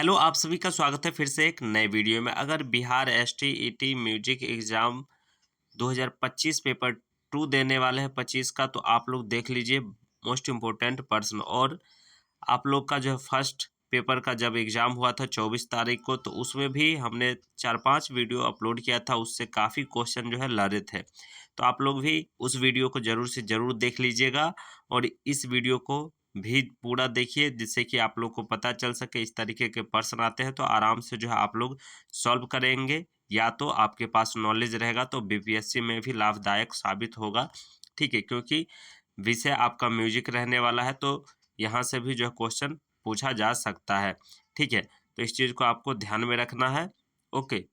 Hello, आप सभी का स्वागत है फिर से एक नए वीडियो में। अगर Bihar STET music exam 2025 paper 2 देने वाले हैं 25 का, तो आप लोग देख लीजिए मोस्ट इम्पोर्टेंट पर्सन। और आप लोग का जो है फर्स्ट पेपर का जब एग्ज़ाम हुआ था 24 तारीख को, तो उसमें भी हमने 4-5 वीडियो अपलोड किया था, उससे काफ़ी क्वेश्चन जो है लड़े थे। तो आप लोग भी उस वीडियो को ज़रूर से ज़रूर देख लीजिएगा और इस वीडियो को भी पूरा देखिए, जिससे कि आप लोग को पता चल सके इस तरीके के प्रश्न आते हैं तो आराम से जो है आप लोग सॉल्व करेंगे। या तो आपके पास नॉलेज रहेगा तो बीपीएससी में भी लाभदायक साबित होगा, ठीक है? क्योंकि विषय आपका म्यूजिक रहने वाला है, तो यहाँ से भी जो है क्वेश्चन पूछा जा सकता है, ठीक है? तो इस चीज़ को आपको ध्यान में रखना है। ओके,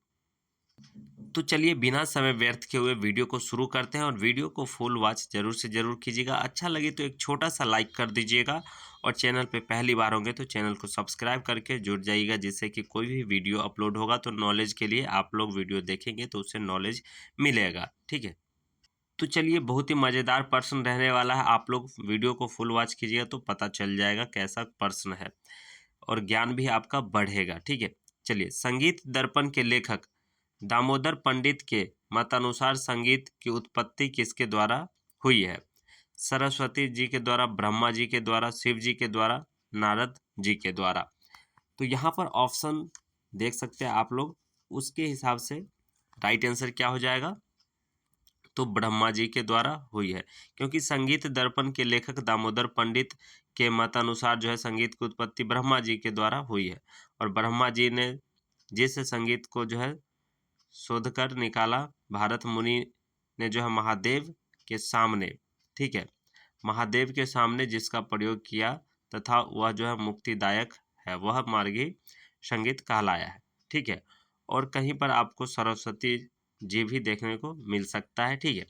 तो चलिए बिना समय व्यर्थ किए हुए वीडियो को शुरू करते हैं और वीडियो को फुल वॉच ज़रूर से ज़रूर कीजिएगा। अच्छा लगे तो एक छोटा सा लाइक कर दीजिएगा और चैनल पे पहली बार होंगे तो चैनल को सब्सक्राइब करके जुड़ जाइएगा, जिससे कि कोई भी वीडियो अपलोड होगा तो नॉलेज के लिए आप लोग वीडियो देखेंगे तो उससे नॉलेज मिलेगा, ठीक है? तो चलिए बहुत ही मज़ेदार प्रश्न रहने वाला है, आप लोग वीडियो को फुल वॉच कीजिएगा तो पता चल जाएगा कैसा प्रश्न है और ज्ञान भी आपका बढ़ेगा, ठीक है? चलिए, संगीत दर्पण के लेखक दामोदर पंडित के मतानुसार संगीत की उत्पत्ति किसके द्वारा हुई है? सरस्वती जी के द्वारा, ब्रह्मा जी के द्वारा, शिव जी के द्वारा, नारद जी के द्वारा। तो यहाँ पर ऑप्शन देख सकते हैं आप लोग, उसके हिसाब से राइट आंसर क्या हो जाएगा? तो ब्रह्मा जी के द्वारा हुई है, क्योंकि संगीत दर्पण के लेखक दामोदर पंडित के मतानुसार जो है संगीत की उत्पत्ति ब्रह्मा जी के द्वारा हुई है। और ब्रह्मा जी ने जिस संगीत को जो है शोध कर निकाला, भारत मुनि ने जो है महादेव के सामने, ठीक है, महादेव के सामने जिसका प्रयोग किया तथा वह जो है मुक्तिदायक है, वह मार्गी संगीत कहलाया है, ठीक है? और कहीं पर आपको सरस्वती जी भी देखने को मिल सकता है, ठीक है?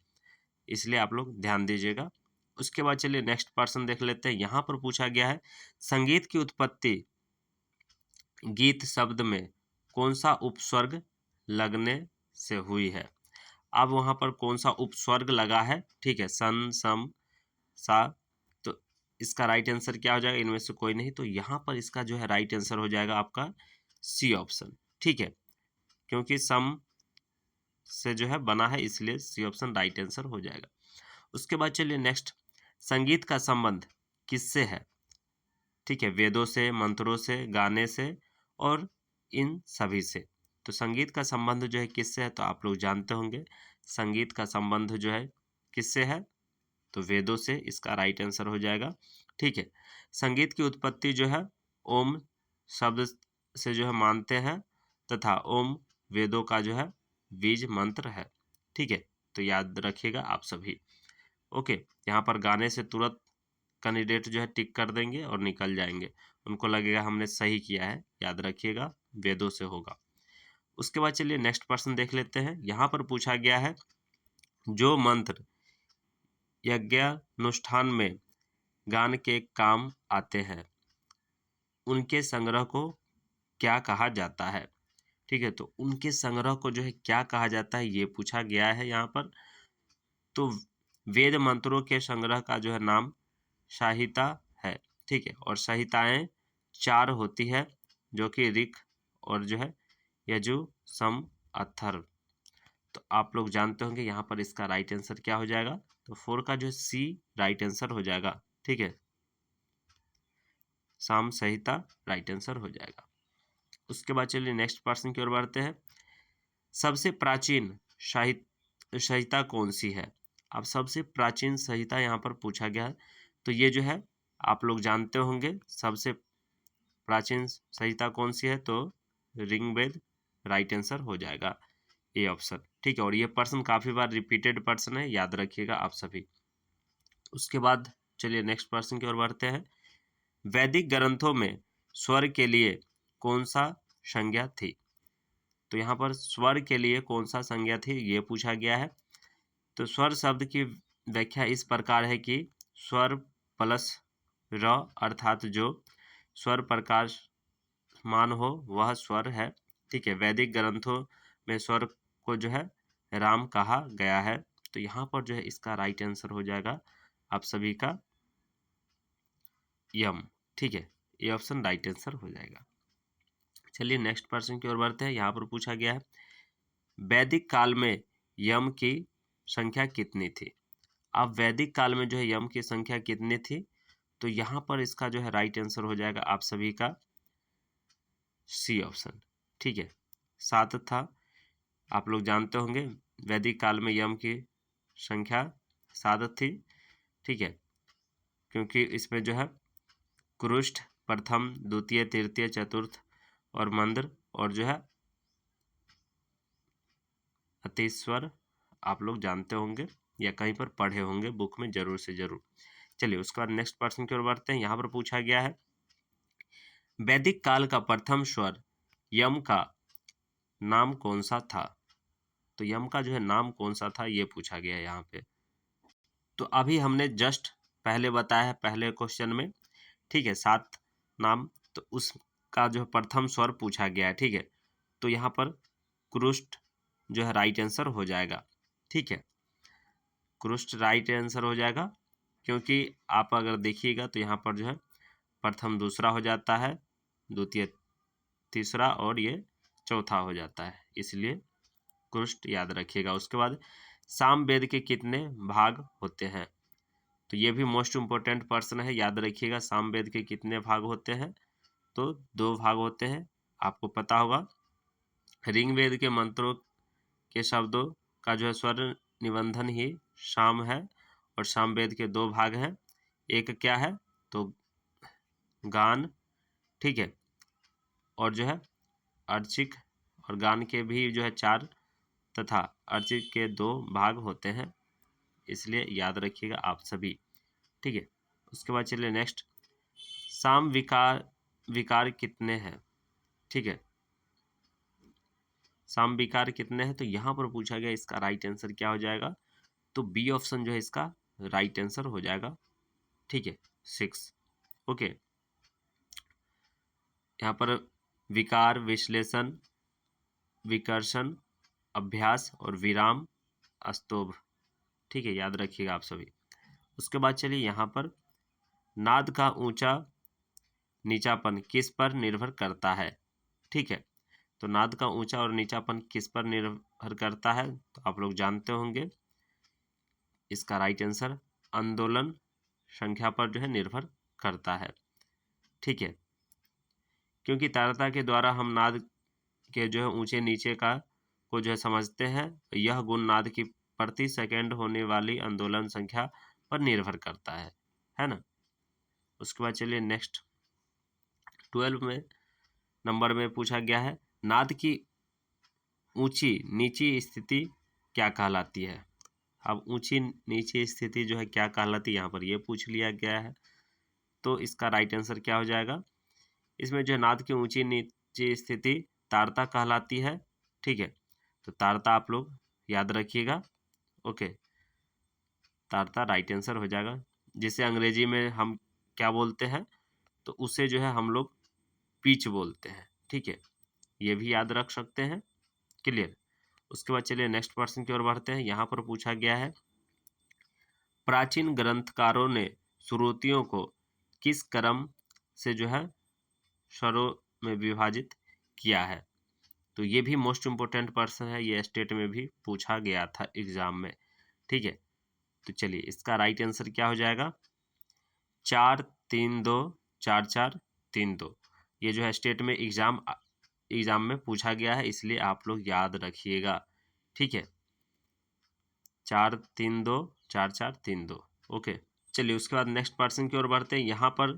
इसलिए आप लोग ध्यान दीजिएगा। उसके बाद चलिए नेक्स्ट प्रश्न देख लेते हैं। यहाँ पर पूछा गया है, संगीत की उत्पत्ति गीत शब्द में कौन सा उपस्वर्ग लगने से हुई है? अब वहाँ पर कौन सा उपस्वर्ग लगा है, ठीक है? सन, सम, सा। तो इसका राइट आंसर क्या हो जाएगा? इनमें से कोई नहीं। तो यहाँ पर इसका जो है राइट आंसर हो जाएगा आपका सी ऑप्शन, ठीक है? क्योंकि सम से जो है बना है, इसलिए सी ऑप्शन राइट आंसर हो जाएगा। उसके बाद चलिए नेक्स्ट, संगीत का संबंध किससे है? ठीक है, वेदों से, मंत्रों से, गाने से और इन सभी से। तो संगीत का संबंध जो है किससे है? तो आप लोग जानते होंगे संगीत का संबंध जो है किससे है? तो वेदों से, इसका राइट आंसर हो जाएगा, ठीक है? संगीत की उत्पत्ति जो है ओम शब्द से जो है मानते हैं तथा ओम वेदों का जो है बीज मंत्र है, ठीक है? तो याद रखिएगा आप सभी। ओके, यहाँ पर गाने से तुरंत कैंडिडेट जो है टिक कर देंगे और निकल जाएंगे, उनको लगेगा हमने सही किया है। याद रखिएगा वेदों से होगा। उसके बाद चलिए नेक्स्ट प्रश्न देख लेते हैं। यहाँ पर पूछा गया है, जो मंत्र यज्ञानुष्ठान में गान के काम आते हैं उनके संग्रह को क्या कहा जाता है? ठीक है, तो उनके संग्रह को जो है क्या कहा जाता है, ये पूछा गया है यहाँ पर। तो वेद मंत्रों के संग्रह का जो है नाम संहिता है, ठीक है? और संहिताएं 4 होती है, जो कि ऋक और जो है यजु, सम, अथर्व। तो आप लोग जानते होंगे यहाँ पर इसका राइट आंसर क्या हो जाएगा? तो 4 का जो सी राइट आंसर हो जाएगा, ठीक है? साम संहिता राइट आंसर हो जाएगा। उसके बाद चलिए नेक्स्ट प्रश्न की ओर बढ़ते हैं। सबसे प्राचीन संहिता कौन सी है? अब सबसे प्राचीन संहिता यहाँ पर पूछा गया है, तो ये जो है आप लोग जानते होंगे सबसे प्राचीन संहिता कौन सी है? तो ऋग्वेद राइट आंसर हो जाएगा, ए ऑप्शन, ठीक है? और ये प्रश्न काफी बार रिपीटेड प्रश्न है, याद रखिएगा आप सभी। उसके बाद चलिए नेक्स्ट प्रश्न की ओर बढ़ते हैं। वैदिक ग्रंथों में स्वर के लिए कौन सा संज्ञा थी? तो यहाँ पर स्वर के लिए कौन सा संज्ञा थी, ये पूछा गया है। तो स्वर शब्द की व्याख्या इस प्रकार है कि स्वर प्लस र अर्थात जो स्वर प्रकाश मान हो वह स्वर है, ठीक है? वैदिक ग्रंथों में स्वर को जो है राम कहा गया है। तो यहाँ पर जो है इसका राइट आंसर हो जाएगा आप सभी का यम, ठीक है? ये ऑप्शन राइट आंसर हो जाएगा। चलिए नेक्स्ट प्रश्न की ओर बढ़ते हैं। यहाँ पर पूछा गया है वैदिक काल में यम की संख्या कितनी थी। अब वैदिक काल में जो है यम की संख्या कितनी थी, तो यहाँ पर इसका जो है राइट आंसर हो जाएगा आप सभी का सी ऑप्शन। ठीक है, 7 था। आप लोग जानते होंगे वैदिक काल में यम की संख्या 7 थी। ठीक है, क्योंकि इसमें जो है कुरुष्ट प्रथम, द्वितीय, तृतीय, चतुर्थ और मंद्र और जो है अतीश्वर आप लोग जानते होंगे या कहीं पर पढ़े होंगे बुक में जरूर से जरूर। चलिए उसके बाद नेक्स्ट प्रश्न की ओर बढ़ते हैं। यहाँ पर पूछा गया है वैदिक काल का प्रथम स्वर यम का नाम कौन सा था। तो यम का जो है नाम कौन सा था ये पूछा गया है यहाँ पे। तो अभी हमने जस्ट पहले बताया है पहले क्वेश्चन में। ठीक है, 7 नाम, तो उसका जो है प्रथम स्वर पूछा गया है। ठीक है, तो यहाँ पर कुरुष्ट जो है राइट आंसर हो जाएगा। ठीक है, कुरुष्ट राइट आंसर हो जाएगा, क्योंकि आप अगर देखिएगा तो यहाँ पर जो है प्रथम दूसरा हो जाता है, द्वितीय तीसरा और ये चौथा हो जाता है, इसलिए कुरुष्ट याद रखिएगा। उसके बाद सामवेद के कितने भाग होते हैं। तो ये भी मोस्ट इम्पोर्टेंट प्रश्न है, याद रखिएगा सामवेद के कितने भाग होते हैं। तो 2 भाग होते हैं, आपको पता होगा। ऋग्वेद के मंत्रों के शब्दों का जो है स्वर निबंधन ही साम है, और सामवेद के 2 भाग हैं। एक क्या है तो गान, ठीक है, और जो है अर्चिक, और गान के भी जो है 4 तथा अर्चिक के 2 भाग होते हैं, इसलिए याद रखिएगा आप सभी। ठीक है, उसके बाद चलिए नेक्स्ट साम विकार विकार कितने हैं। ठीक है, साम विकार कितने हैं, तो यहाँ पर पूछा गया इसका राइट आंसर क्या हो जाएगा। तो बी ऑप्शन जो है इसका राइट आंसर हो जाएगा। ठीक है, 6। ओके, यहाँ पर विकार, विश्लेषण, विकर्षण, अभ्यास और विराम, स्तोभ। ठीक है, याद रखिएगा आप सभी। उसके बाद चलिए यहाँ पर नाद का ऊंचा नीचापन किस पर निर्भर करता है। ठीक है, तो नाद का ऊंचा और नीचापन किस पर निर्भर करता है, तो आप लोग जानते होंगे इसका राइट आंसर आंदोलन संख्या पर जो है निर्भर करता है। ठीक है, क्योंकि तारता के द्वारा हम नाद के जो है ऊंचे नीचे का को जो है समझते हैं, यह गुण नाद की प्रति सेकंड होने वाली आंदोलन संख्या पर निर्भर करता है ना। उसके बाद चलिए नेक्स्ट 12 में नंबर में पूछा गया है नाद की ऊंची नीची स्थिति क्या कहलाती है। अब ऊंची नीची स्थिति जो है क्या कहलाती है, यहाँ पर ये पूछ लिया गया है। तो इसका राइट आंसर क्या हो जाएगा, इसमें जो है नाद की ऊंची नीची स्थिति तारता कहलाती है। ठीक है, तो तारता आप लोग याद रखिएगा। ओके, तारता राइट आंसर हो जाएगा, जिसे अंग्रेजी में हम क्या बोलते हैं, तो उसे जो है हम लोग पिच बोलते हैं। ठीक है, ये भी याद रख सकते हैं। क्लियर। उसके बाद चलिए नेक्स्ट प्रश्न की ओर बढ़ते हैं। यहाँ पर पूछा गया है प्राचीन ग्रंथकारों ने श्रुतियों को किस क्रम से जो है स्वरों में विभाजित किया है। तो ये भी मोस्ट इम्पोर्टेंट प्रश्न है, ये स्टेट में भी पूछा गया था एग्जाम में। ठीक है, तो चलिए इसका राइट आंसर क्या हो जाएगा 4 3 2 4 4 3 2। ये जो है स्टेट में एग्जाम में पूछा गया है, इसलिए आप लोग याद रखिएगा। ठीक है, 4 3 2 4 4 3 2। ओके, चलिए उसके बाद नेक्स्ट प्रश्न की ओर बढ़ते हैं। यहाँ पर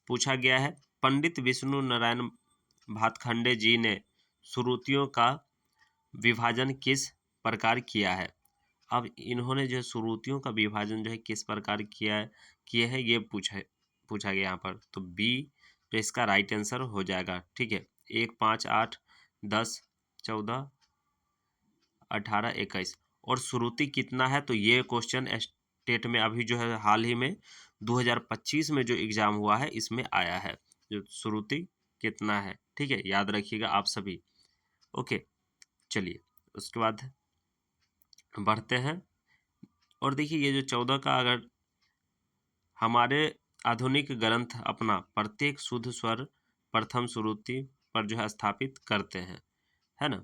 पूछा गया है पंडित विष्णु नारायण भातखंडे जी ने श्रुतियों का विभाजन किस प्रकार किया है। अब इन्होंने जो श्रुतियों का विभाजन जो है किस प्रकार किए है ये पूछा गया यहाँ पर। तो बी जो इसका राइट आंसर हो जाएगा। ठीक है, 1 5 8 10 14 18 21 और श्रुति कितना है, तो ये क्वेश्चन स्टेट में अभी जो है हाल ही में 2025 में जो एग्जाम हुआ है इसमें आया है, जो श्रुति कितना है। ठीक है, याद रखिएगा आप सभी। ओके, चलिए उसके बाद बढ़ते हैं। और देखिए ये जो 14 का, अगर हमारे आधुनिक ग्रंथ अपना प्रत्येक शुद्ध स्वर प्रथम श्रुति पर जो है स्थापित करते हैं, है ना।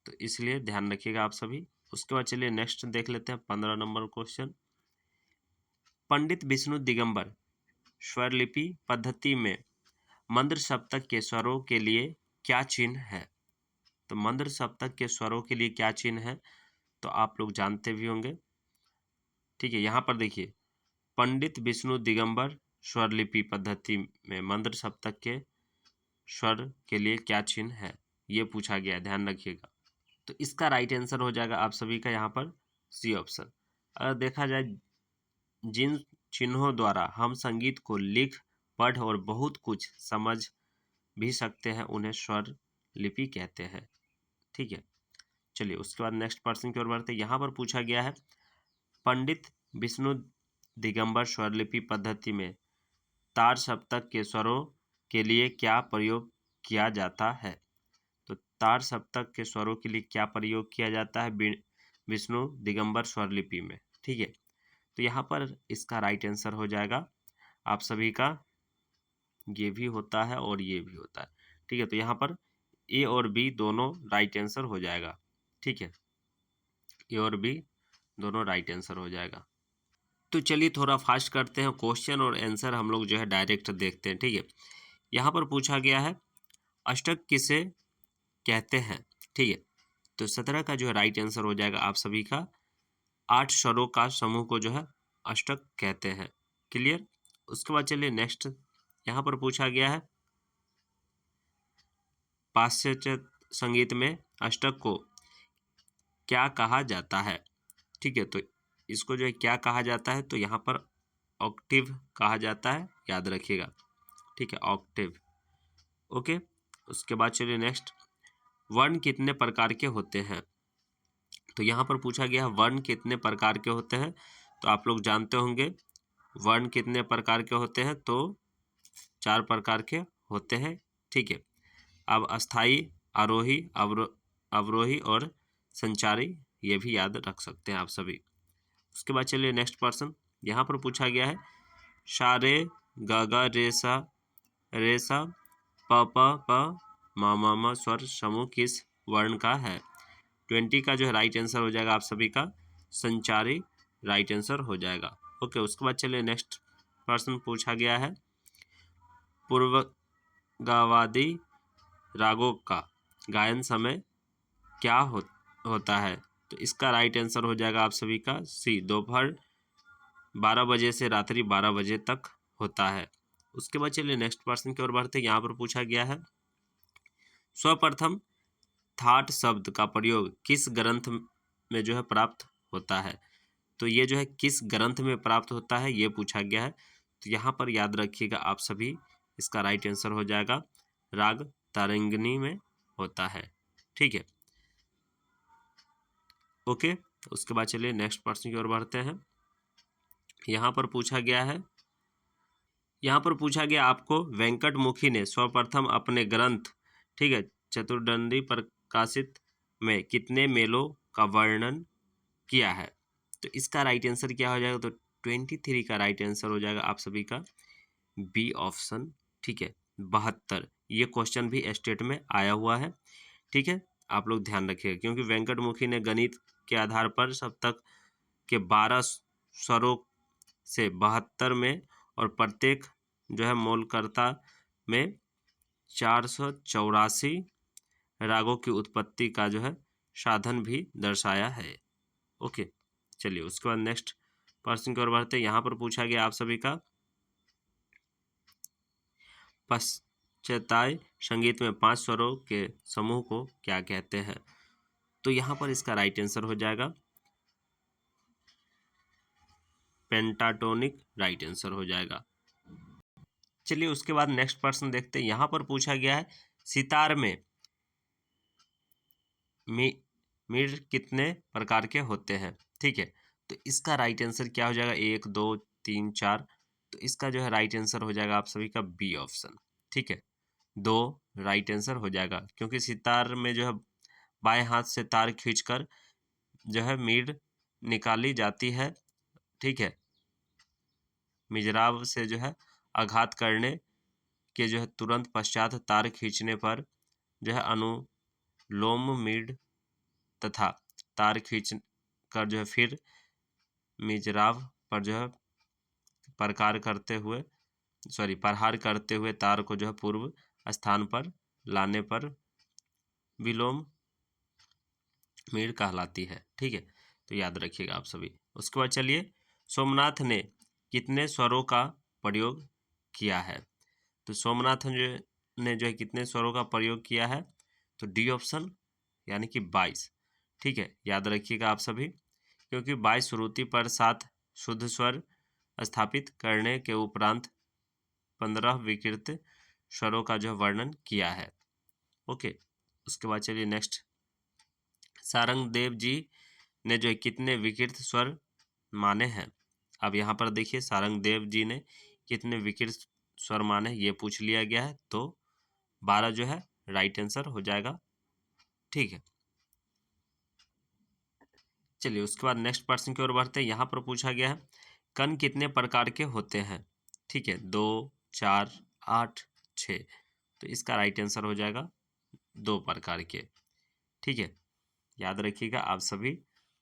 तो इसलिए ध्यान रखिएगा आप सभी। उसके बाद चलिए नेक्स्ट देख लेते हैं 15 नंबर क्वेश्चन। पंडित विष्णु दिगंबर स्वरलिपि पद्धति में मंद्र सप्तक के स्वरों के लिए क्या चिन्ह है? तो मंद्र सप्तक के स्वरों के लिए क्या चिन्ह है, तो आप लोग जानते भी होंगे। ठीक है, यहाँ पर देखिए, पंडित विष्णु दिगंबर स्वरलिपि पद्धति में मंद्र सप्तक के स्वर के लिए क्या चिन्ह है, ये पूछा गया है, ध्यान रखिएगा। तो इसका राइट आंसर हो जाएगा आप सभी का यहाँ पर सी ऑप्शन। अगर देखा जाए, जिन चिन्हों द्वारा हम संगीत को लिख, पढ़ और बहुत कुछ समझ भी सकते हैं, उन्हें स्वर लिपि कहते हैं। ठीक है, चलिए उसके बाद नेक्स्ट पर्सन की ओर बढ़ते हैं। यहाँ पर पूछा गया है, पंडित विष्णु दिगंबर स्वरलिपि पद्धति में तार सप्तक के स्वरों के लिए क्या प्रयोग किया जाता है? तो तार सप्तक के स्वरों के लिए क्या प्रयोग किया जाता है विष्णु दिगंबर स्वरलिपि में? ठीक है, तो यहाँ पर इसका राइट आंसर हो जाएगा आप सभी का, ये भी होता है और ये भी होता है। ठीक है, तो यहाँ पर ए और बी दोनों राइट आंसर हो जाएगा। ठीक है, ए और बी दोनों राइट आंसर हो जाएगा। तो चलिए थोड़ा फास्ट करते हैं, क्वेश्चन और आंसर हम लोग जो है डायरेक्ट देखते हैं। ठीक है, यहाँ पर पूछा गया है, अष्टक किसे कहते हैं? ठीक है, तो 17 का जो है राइट आंसर हो जाएगा आप सभी का, 8 स्वरों का समूह को जो है अष्टक कहते हैं। क्लियर। उसके बाद चलिए नेक्स्ट, यहाँ पर पूछा गया है, पाश्चात्य संगीत में अष्टक को क्या कहा जाता है? ठीक है, तो इसको जो है क्या कहा जाता है, तो यहाँ पर ऑक्टिव कहा जाता है, याद रखिएगा। ठीक है, ऑक्टिव। ओके, उसके बाद चलिए नेक्स्ट, वर्ण कितने प्रकार के होते हैं? तो यहाँ पर पूछा गया है, वर्ण कितने प्रकार के होते हैं? तो आप लोग जानते होंगे वर्ण कितने प्रकार के होते हैं, तो 4 प्रकार के होते हैं। ठीक है, अब अस्थाई, आरोही, अवरोही और संचारी, ये भी याद रख सकते हैं आप सभी। उसके बाद चलिए नेक्स्ट पर्सन, यहाँ पर पूछा गया है, सा रे ग ग रे सा प प म स्वर समूह किस वर्ण का है? 20 का जो है राइट आंसर हो जाएगा आप सभी का संचारी, राइट आंसर हो जाएगा। ओके, उसके बाद चलिए नेक्स्ट पर्सन पूछा गया है, पूर्वगावादी रागों का गायन समय क्या होता है? तो इसका राइट आंसर हो जाएगा आप सभी का सी, दोपहर 12 बजे से रात्रि 12 बजे तक होता है। उसके बाद चलिए नेक्स्ट पर्सन की ओर बढ़ते हैं। यहाँ पर पूछा गया है, सर्वप्रथम थाट शब्द का प्रयोग किस ग्रंथ में जो है प्राप्त होता है? तो ये जो है किस ग्रंथ में प्राप्त होता है, ये पूछा गया है। तो यहाँ पर याद रखिएगा आप सभी, इसका राइट आंसर हो जाएगा राग तारंगिणी में होता है। ठीक है, ओके। उसके बाद चलिए नेक्स्ट पर्सन की ओर बढ़ते हैं। यहाँ पर पूछा गया है, आपको वेंकट मुखी ने सर्वप्रथम अपने ग्रंथ, ठीक है, चतुर्दंडी प्रकाशित में कितने मेलों का वर्णन किया है? तो इसका राइट आंसर क्या हो जाएगा? तो 23 का राइट आंसर हो जाएगा आप सभी का बी ऑप्शन। ठीक है, 72। ये क्वेश्चन भी स्टेट में आया हुआ है। ठीक है, आप लोग ध्यान रखिएगा, क्योंकि वेंकट मुखी ने गणित के आधार पर सप्तक के 12 स्वरों से 72 में और प्रत्येक जो है मूलकर्ता में 484 रागों की उत्पत्ति का जो है साधन भी दर्शाया है। ओके, चलिए उसके बाद नेक्स्ट पर्सन की ओर बढ़ते हैं। यहाँ पर पूछा गया आप सभी का, पाश्चात्य संगीत में 5 स्वरों के समूह को क्या कहते हैं? तो यहाँ पर इसका राइट आंसर हो जाएगा पेंटाटोनिक, राइट आंसर हो जाएगा। चलिए उसके बाद नेक्स्ट पर्सन देखते हैं। यहाँ पर पूछा गया है, सितार में मीर कितने प्रकार के होते हैं? ठीक है, तो इसका राइट आंसर क्या हो जाएगा? 1 2 3 4। तो इसका जो है राइट आंसर हो जाएगा आप सभी का बी ऑप्शन। ठीक है, 2 राइट आंसर हो जाएगा, क्योंकि सितार में जो है बाएं हाथ से तार खींचकर जो है मीर निकाली जाती है। ठीक है, मिजराब से जो है आघात करने के जो है तुरंत पश्चात तार खींचने पर जो है अनुलोम मीड तथा तार खींच कर जो है फिर मिजराव पर जो है प्रहार करते हुए तार को जो है पूर्व स्थान पर लाने पर विलोम मीड कहलाती है। ठीक है, तो याद रखिएगा आप सभी। उसके बाद चलिए, सोमनाथ ने कितने स्वरों का प्रयोग किया है? तो सोमनाथ ने जो है कितने स्वरों का प्रयोग किया है? तो डी ऑप्शन यानी कि 22। ठीक है, याद रखिएगा आप सभी, क्योंकि 22 श्रुति पर 7 शुद्ध स्वर स्थापित करने के उपरांत 15 विकृत स्वरों का जो वर्णन किया है। ओके, उसके बाद चलिए नेक्स्ट, सारंगदेव जी ने जो है कितने विकृत स्वर माने हैं? अब यहाँ पर देखिए, सारंगदेव जी ने कितने विकृत स्वर माने ये पूछ लिया गया है, तो 12 जो है राइट आंसर हो जाएगा। ठीक है, चलिए उसके बाद नेक्स्ट प्रश्न की ओर बढ़ते हैं। यहाँ पर पूछा गया है, कण कितने प्रकार के होते हैं? ठीक है, 2, 4, 8, 6। तो इसका राइट आंसर हो जाएगा 2 प्रकार के। ठीक है, याद रखिएगा आप सभी,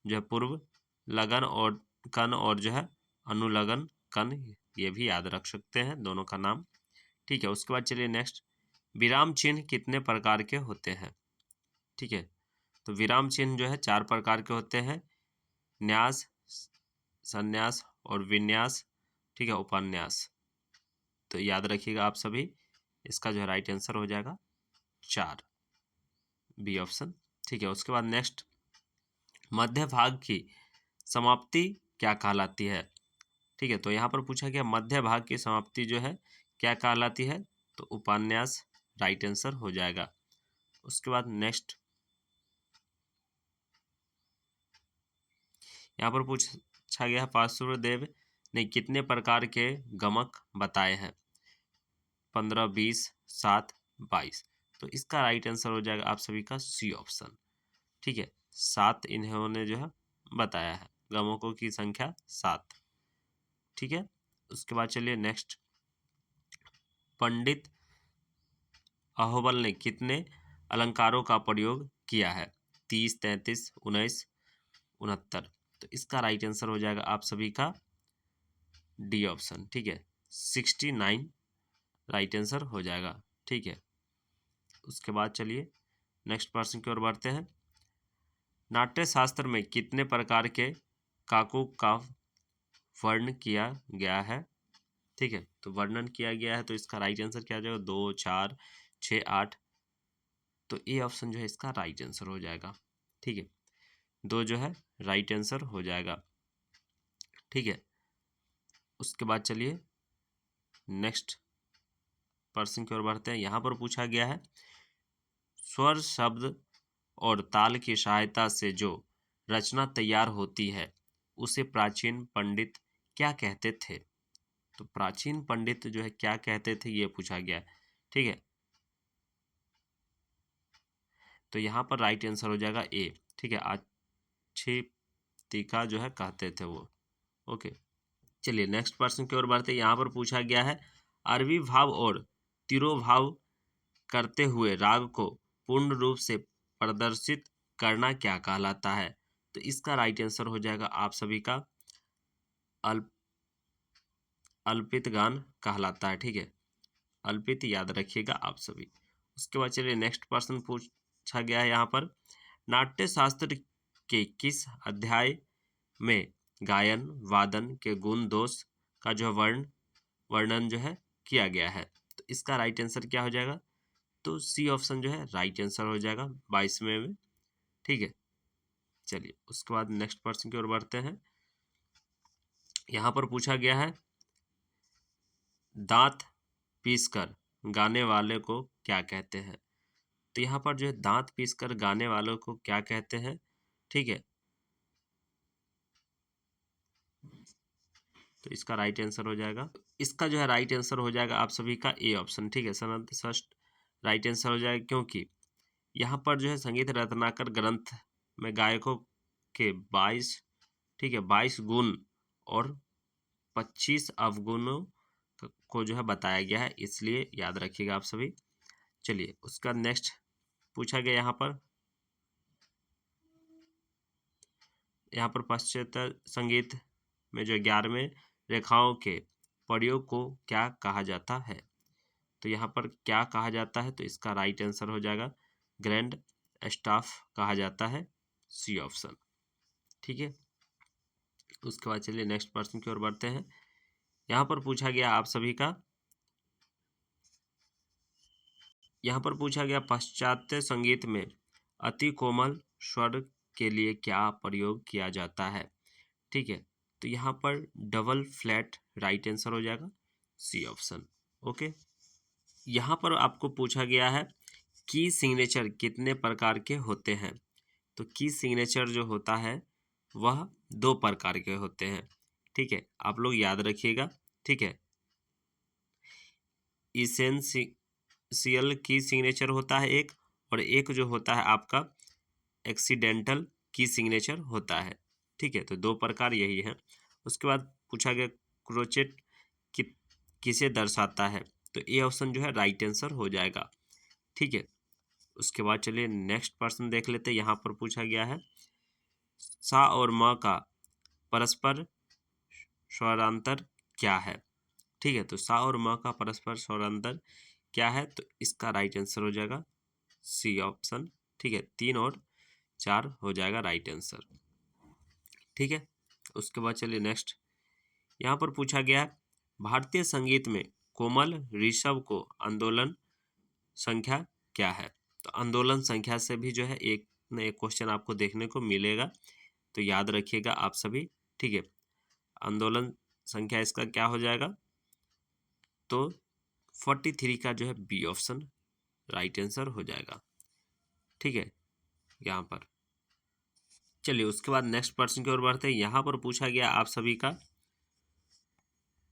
जो है पूर्व लगन और कण और जो है अनुलगन कण, ये भी याद रख सकते हैं दोनों का नाम। ठीक है, उसके बाद चलिए नेक्स्ट, विराम चिन्ह कितने प्रकार के होते हैं? ठीक है, तो विराम चिन्ह जो है 4 प्रकार के होते हैं, न्यास, संन्यास और विन्यास। ठीक है, उपन्यास। तो याद रखिएगा आप सभी, इसका जो है राइट आंसर हो जाएगा 4, बी ऑप्शन। ठीक है, उसके बाद नेक्स्ट, मध्य भाग की समाप्ति क्या कहलाती है? ठीक है, तो यहाँ पर पूछा गया मध्य भाग की समाप्ति जो है क्या कहलाती है? तो उपन्यास राइट आंसर हो जाएगा। उसके बाद नेक्स्ट, यहाँ पर पूछा गया पार्श्वदेव ने कितने प्रकार के गमक बताए हैं? 15, 20, 7, 22। तो इसका राइट आंसर हो जाएगा आप सभी का सी ऑप्शन। ठीक है, 7 इन्होंने जो है बताया है, गमकों की संख्या 7। ठीक है, उसके बाद चलिए नेक्स्ट, पंडित अहोबल ने कितने अलंकारों का प्रयोग किया है? 30, 33, 19, 69। तो इसका राइट आंसर हो जाएगा आप सभी का डी ऑप्शन। ठीक है, 69 राइट आंसर हो जाएगा। ठीक है, उसके बाद चलिए नेक्स्ट प्रश्न की ओर बढ़ते हैं। नाट्य शास्त्र में कितने प्रकार के काकों का वर्ण किया गया है? ठीक है, तो वर्णन किया गया है, तो इसका राइट आंसर क्या हो जाएगा? 2, 4, 6, 8। तो ए ऑप्शन जो है इसका राइट आंसर हो जाएगा। ठीक है, 2 जो है राइट आंसर हो जाएगा। ठीक है, उसके बाद चलिए नेक्स्ट प्रश्न की ओर बढ़ते हैं। यहाँ पर पूछा गया है, स्वर, शब्द और ताल की सहायता से जो रचना तैयार होती है उसे प्राचीन पंडित क्या कहते थे? तो प्राचीन पंडित जो है क्या कहते थे, ये पूछा गया है। ठीक है, तो यहाँ पर राइट आंसर हो जाएगा ए। ठीक है, अच्छी टीका जो है कहते थे वो। ओके, चलिए नेक्स्ट प्रश्न की ओर बढ़ते हैं। यहाँ पर पूछा गया है, अरबी भाव और तिरोभाव करते हुए राग को पूर्ण रूप से प्रदर्शित करना क्या कहलाता है? तो इसका राइट आंसर हो जाएगा आप सभी का अल्प अल्पित गान कहलाता है। ठीक है, अल्पित याद रखिएगा आप सभी। उसके बाद चलिए नेक्स्ट प्रश्न पूछा गया है यहाँ पर, नाट्य शास्त्र के किस अध्याय में गायन वादन के गुण दोष का जो वर्णन जो है किया गया है? तो इसका राइट आंसर क्या हो जाएगा? तो सी ऑप्शन जो है राइट आंसर हो जाएगा 22वें में। ठीक है, चलिए उसके बाद नेक्स्ट प्रश्न की ओर बढ़ते हैं। यहाँ पर पूछा गया है, दांत पीसकर गाने वाले को क्या कहते हैं? तो यहाँ पर जो है दांत पीसकर गाने वालों को क्या कहते हैं? ठीक है, तो इसका राइट आंसर हो जाएगा, इसका जो है राइट आंसर हो जाएगा आप सभी का ए ऑप्शन। ठीक है, सनद षष्ठ राइट आंसर हो जाएगा, क्योंकि यहाँ पर जो है संगीत रत्नाकर ग्रंथ में गायकों के 22, ठीक है, 22 गुण और 25 अवगुणों को जो है बताया गया है, इसलिए याद रखिएगा आप सभी। चलिए उसका नेक्स्ट पूछा गया यहाँ पर पाश्चात्य संगीत में जो 11वें रेखाओं के प्रयोग को क्या कहा जाता है। तो यहाँ पर क्या कहा जाता है, तो इसका राइट आंसर हो जाएगा ग्रैंड स्टाफ कहा जाता है, सी ऑप्शन। ठीक है, उसके बाद चलिए नेक्स्ट प्रश्न की ओर बढ़ते हैं। यहाँ पर पूछा गया आप सभी का, यहाँ पर पूछा गया पाश्चात्य संगीत में अति कोमल स्वर के लिए क्या प्रयोग किया जाता है। ठीक है, तो यहाँ पर डबल फ्लैट राइट आंसर हो जाएगा, सी ऑप्शन। ओके, यहाँ पर आपको पूछा गया है की सिग्नेचर कितने प्रकार के होते हैं। तो की सिग्नेचर जो होता है वह 2 प्रकार के होते हैं। ठीक है, आप लोग याद रखिएगा। ठीक है, इसेंशियल की सिग्नेचर होता है एक, और एक जो होता है आपका एक्सीडेंटल की सिग्नेचर होता है। ठीक है, तो 2 प्रकार यही है। उसके बाद पूछा गया क्रोचेट कि किसे दर्शाता है। तो ए ऑप्शन जो है राइट आंसर हो जाएगा। ठीक है, उसके बाद चलिए नेक्स्ट प्रश्न देख लेते हैं। यहाँ पर पूछा गया है सा और म का परस्पर स्वरांतर क्या है। ठीक है, तो सा और म का परस्पर स्वरांतर क्या है, तो इसका राइट आंसर हो जाएगा सी ऑप्शन। ठीक है, 3 और 4 हो जाएगा राइट आंसर। ठीक है, उसके बाद चलिए नेक्स्ट। यहाँ पर पूछा गया है भारतीय संगीत में कोमल ऋषभ को आंदोलन संख्या क्या है। तो आंदोलन संख्या से भी जो है एक न एक क्वेश्चन आपको देखने को मिलेगा, तो याद रखिएगा आप सभी। ठीक है, आंदोलन संख्या इसका क्या हो जाएगा, तो 43 का जो है बी ऑप्शन राइट आंसर हो जाएगा। ठीक है, यहाँ पर चलिए उसके बाद नेक्स्ट प्रश्न की ओर बढ़ते हैं। यहाँ पर पूछा गया आप सभी का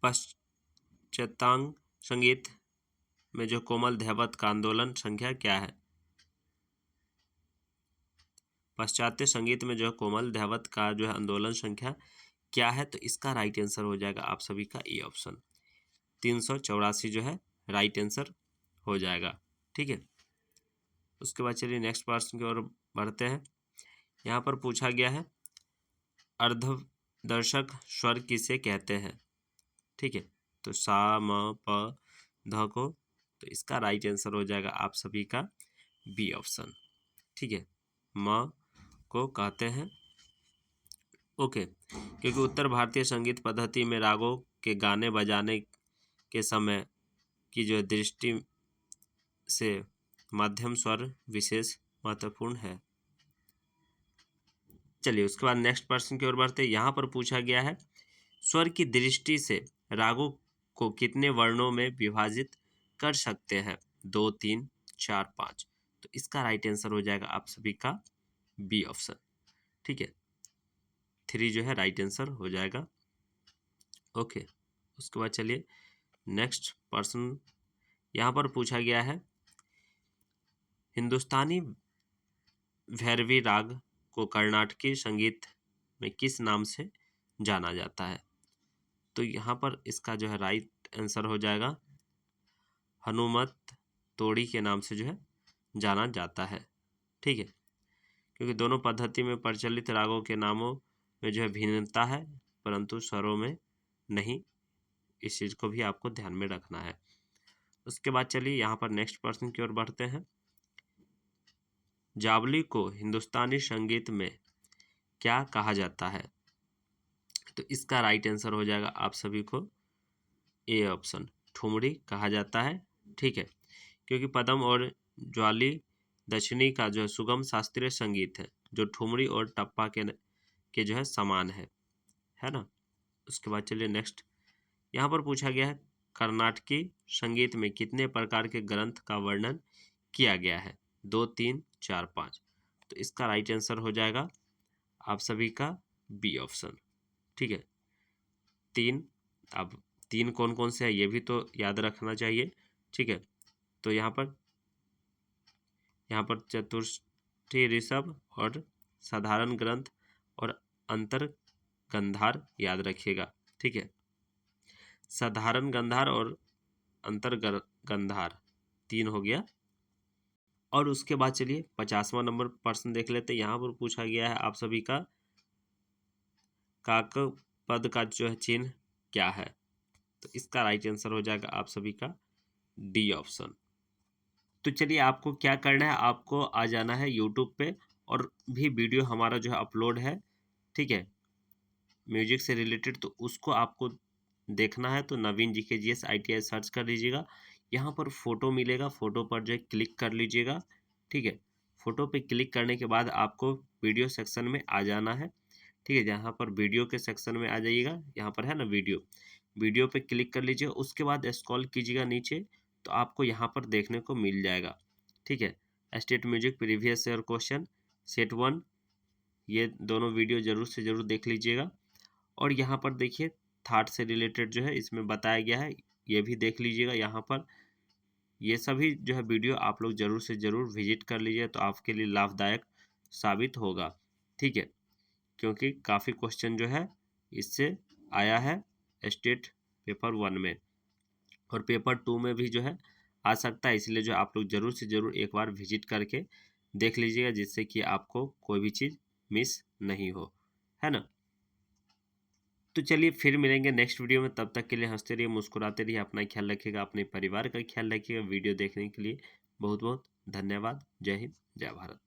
पश्चातांग संगीत में जो कोमल दैवत का आंदोलन संख्या क्या है। पाश्चात्य संगीत में जो कोमल दैवत का जो है आंदोलन संख्या क्या है, तो इसका राइट आंसर हो जाएगा आप सभी का ए ऑप्शन 384 जो है राइट आंसर हो जाएगा। ठीक है, उसके बाद चलिए नेक्स्ट प्रश्न की ओर बढ़ते हैं। यहाँ पर पूछा गया है अर्धदर्शक स्वर किसे कहते हैं। ठीक है, तो सा म प ध को, तो इसका राइट आंसर हो जाएगा आप सभी का बी ऑप्शन। ठीक है, म को कहते हैं। ओके, क्योंकि उत्तर भारतीय संगीत पद्धति में रागों के गाने बजाने के समय की जो दृष्टि से मध्यम स्वर विशेष महत्वपूर्ण है। चलिए उसके बाद नेक्स्ट प्रश्न की ओर बढ़ते हैं। यहाँ पर पूछा गया है स्वर की दृष्टि से रागों को कितने वर्णों में विभाजित कर सकते हैं, 2, 3, 4, 5। तो इसका राइट आंसर हो जाएगा आप सभी का बी ऑप्शन। ठीक है, 3 जो है राइट आंसर हो जाएगा। ओके, उसके बाद चलिए नेक्स्ट प्रश्न। यहाँ पर पूछा गया है हिंदुस्तानी भैरवी राग को कर्नाटकी संगीत में किस नाम से जाना जाता है। तो यहाँ पर इसका जो है राइट आंसर हो जाएगा हनुमत तोड़ी के नाम से जो है जाना जाता है। ठीक है, क्योंकि दोनों पद्धति में प्रचलित रागों के नामों में जो है भिन्नता है, परंतु स्वरों में नहीं। इस चीज़ को भी आपको ध्यान में रखना है। उसके बाद चलिए यहाँ पर नेक्स्ट प्रश्न की ओर बढ़ते हैं। जावली को हिंदुस्तानी संगीत में क्या कहा जाता है। तो इसका राइट आंसर हो जाएगा आप सभी को ए ऑप्शन, ठुमरी कहा जाता है। ठीक है, क्योंकि पदम और ज्वाली दक्षिणी का जो है सुगम शास्त्रीय संगीत है, जो ठुमरी और टप्पा के जो है समान है ना। उसके बाद चलिए नेक्स्ट। यहाँ पर पूछा गया है कर्नाटकी संगीत में कितने प्रकार के ग्रंथ का वर्णन किया गया है, 2, 3, 4, 5। तो इसका राइट आंसर हो जाएगा आप सभी का बी ऑप्शन। ठीक है, 3। अब 3 कौन कौन से है ये भी तो याद रखना चाहिए। ठीक है, तो यहाँ पर चतुष्टय ऋषभ और साधारण ग्रंथ और अंतर गंधार याद रखिएगा। ठीक है, साधारण गंधार और अंतर गंधार 3 हो गया। और उसके बाद चलिए 50वां नंबर प्रश्न देख लेते हैं। यहाँ पर पूछा गया है आप सभी का काक पद का जो है चिन्ह क्या है, तो इसका राइट आंसर हो जाएगा आप सभी का डी ऑप्शन। तो चलिए आपको क्या करना है, आपको आ जाना है यूट्यूब पे और भी वीडियो हमारा जो है अपलोड है, ठीक है, म्यूजिक से रिलेटेड, तो उसको आपको देखना है। तो नवीन GKGS ITI सर्च कर लीजिएगा, यहाँ पर फोटो मिलेगा, फोटो पर जो है क्लिक कर लीजिएगा, ठीक है। फोटो पे क्लिक करने के बाद आपको वीडियो सेक्शन में आ जाना है, ठीक है। यहाँ पर वीडियो के सेक्शन में आ जाइएगा, यहाँ पर है ना वीडियो, वीडियो पे क्लिक कर लीजिए। उसके बाद स्क्रॉल कीजिएगा नीचे, तो आपको यहाँ पर देखने को मिल जाएगा, ठीक है। State music previous year question set 1, ये दोनों वीडियो जरूर से जरूर देख लीजिएगा। और यहाँ पर देखिए थाट से रिलेटेड जो है इसमें बताया गया है, ये भी देख लीजिएगा। यहाँ पर ये सभी जो है वीडियो आप लोग जरूर से जरूर विजिट कर लीजिए, तो आपके लिए लाभदायक साबित होगा, ठीक है। क्योंकि काफ़ी क्वेश्चन जो है इससे आया है स्टेट पेपर 1 में, और पेपर 2 में भी जो है आ सकता है। इसलिए जो आप लोग जरूर से जरूर एक बार विजिट करके देख लीजिएगा, जिससे कि आपको कोई भी चीज़ मिस नहीं हो, है ना। तो चलिए फिर मिलेंगे नेक्स्ट वीडियो में, तब तक के लिए हंसते रहिए, मुस्कुराते रहिए, अपना ख्याल रखिएगा, अपने परिवार का ख्याल रखिएगा। वीडियो देखने के लिए बहुत बहुत धन्यवाद। जय हिंद, जय भारत।